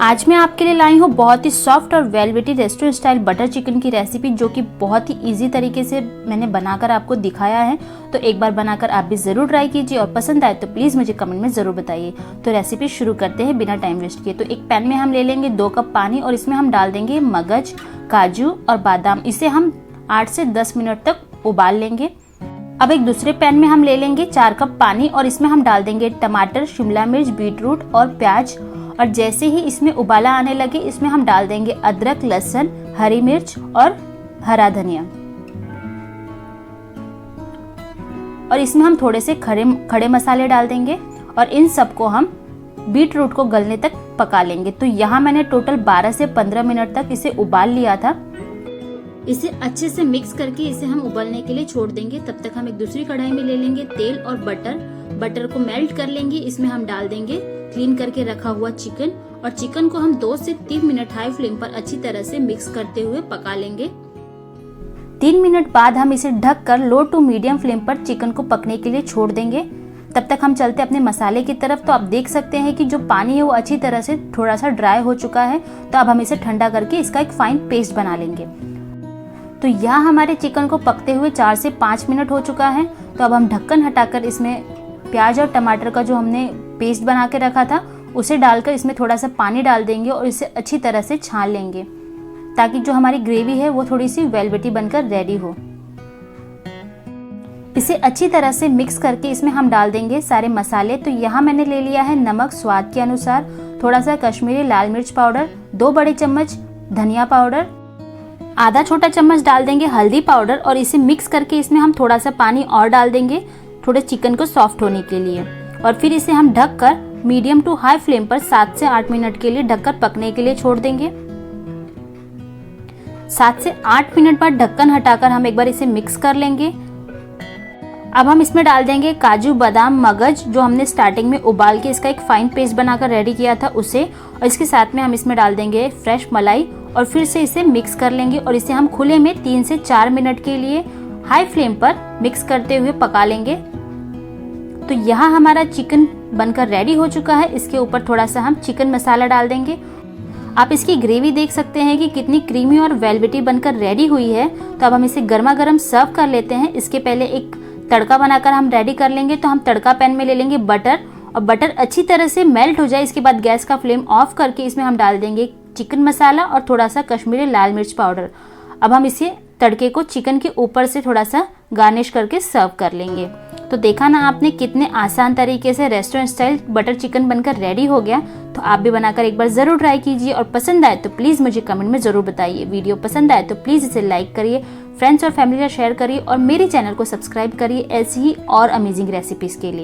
आज मैं आपके लिए लाई हूँ बहुत ही सॉफ्ट और velvety restaurant style butter chicken की रेसिपी, जो कि बहुत ही इजी तरीके से मैंने बनाकर आपको दिखाया है। तो एक बार बनाकर आप भी ज़रूर ट्राई कीजिए और पसंद आए तो प्लीज़ मुझे कमेंट में ज़रूर बताइए। तो रेसिपी शुरू करते हैं बिना टाइम वेस्ट किए। तो एक पैन में हम ले लेंगे 2 कप पानी और इसमें हम डाल देंगे मगज, काजू और बादाम। इसे हम 8 से 10 मिनट तक उबाल लेंगे। अब एक दूसरे पैन में हम ले लेंगे 4 कप पानी और इसमें हम डाल देंगे टमाटर, शिमला मिर्च, बीटरूट और प्याज। और जैसे ही इसमें उबाला आने लगे इसमें हम डाल देंगे अदरक, लहसुन, हरी मिर्च और हरा धनिया। और इसमें हम थोड़े से खड़े मसाले डाल देंगे और इन सबको हम बीटरूट को गलने तक पका लेंगे। तो यहाँ मैंने टोटल 12 से 15 मिनट तक इसे उबाल लिया था। इसे अच्छे से मिक्स करके इसे हम उबलने के लिए छोड़ देंगे। तब तक हम एक दूसरी कढ़ाई में ले लेंगे तेल और बटर को मेल्ट कर लेंगे। इसमें हम डाल देंगे क्लीन करके रखा हुआ चिकन और चिकन को हम 2 से 3 मिनट हाई फ्लेम पर अच्छी तरह से मिक्स करते हुए पका लेंगे। 3 मिनट बाद हम इसे ढककर लो टू मीडियम फ्लेम पर चिकन को पकने के लिए छोड़ देंगे। तब तक हम चलते अपने मसाले की तरफ। तो आप देख सकते हैं कि जो पानी है वो अच्छी तरह से थोड़ा सा ड्राई हो चुका है। तो अब हम इसे ठंडा करके इसका एक फाइन पेस्ट बना लेंगे। तो यहाँ हमारे चिकन को पकते हुए 4 से 5 मिनट हो चुका है। तो अब हम ढक्कन हटाकर इसमें प्याज और टमाटर का जो हमने पेस्ट बना के रखा था उसे डालकर इसमें थोड़ा सा पानी डाल देंगे और इसे अच्छी तरह से छान लेंगे, ताकि जो हमारी ग्रेवी है वो थोड़ी सी वेलवेटी बनकर रेडी हो। इसे अच्छी तरह से मिक्स करके इसमें हम डाल देंगे सारे मसाले। तो यहाँ मैंने ले लिया है नमक स्वाद के अनुसार, थोड़ा सा कश्मीरी लाल मिर्च पाउडर, 2 बड़े चम्मच धनिया पाउडर, आधा छोटा चम्मच डाल देंगे हल्दी पाउडर और इसे मिक्स करके इसमें हम थोड़ा सा पानी और डाल देंगे थोड़े चिकन को सॉफ्ट होने के लिए। और फिर इसे हम ढककर मीडियम टू हाई फ्लेम पर 7 से 8 मिनट के लिए ढककर पकने के लिए छोड़ देंगे। 7 से 8 मिनट बाद ढक्कन हटाकर हम एक बार इसे मिक्स कर लेंगे। अब हम इसमें डाल देंगे काजू, बादाम, मगज, जो हमने स्टार्टिंग में उबाल के इसका एक फाइन पेस्ट बनाकर रेडी किया था उसे। और इसके साथ में हम इसमें डाल देंगे फ्रेश मलाई और फिर से इसे मिक्स कर लेंगे और इसे हम खुले में 3 से 4 मिनट के लिए हाई फ्लेम पर मिक्स करते हुए पका लेंगे। तो यहाँ हमारा चिकन बनकर रेडी हो चुका है। इसके ऊपर थोड़ा सा हम चिकन मसाला डाल देंगे। आप इसकी ग्रेवी देख सकते हैं कि कितनी क्रीमी और वेलवेटी बनकर रेडी हुई है। तो अब हम इसे गर्मा गर्म सर्व कर लेते हैं। इसके पहले एक तड़का बनाकर हम रेडी कर लेंगे। तो हम तड़का पैन में ले लेंगे बटर और बटर अच्छी तरह से मेल्ट हो जाए इसके बाद गैस का फ्लेम ऑफ करके इसमें हम डाल देंगे चिकन मसाला और थोड़ा सा कश्मीरी लाल मिर्च पाउडर। अब हम इसे तड़के को चिकन के ऊपर से थोड़ा सा गार्निश करके सर्व कर लेंगे। तो देखा ना आपने कितने आसान तरीके से रेस्टोरेंट स्टाइल बटर चिकन बनकर रेडी हो गया। तो आप भी बनाकर एक बार ज़रूर ट्राई कीजिए और पसंद आए तो प्लीज़ मुझे कमेंट में ज़रूर बताइए। वीडियो पसंद आए तो प्लीज़ इसे लाइक करिए, फ्रेंड्स और फैमिली का शेयर करिए और मेरे चैनल को सब्सक्राइब करिए ऐसी ही और अमेजिंग रेसिपीज़ के लिए।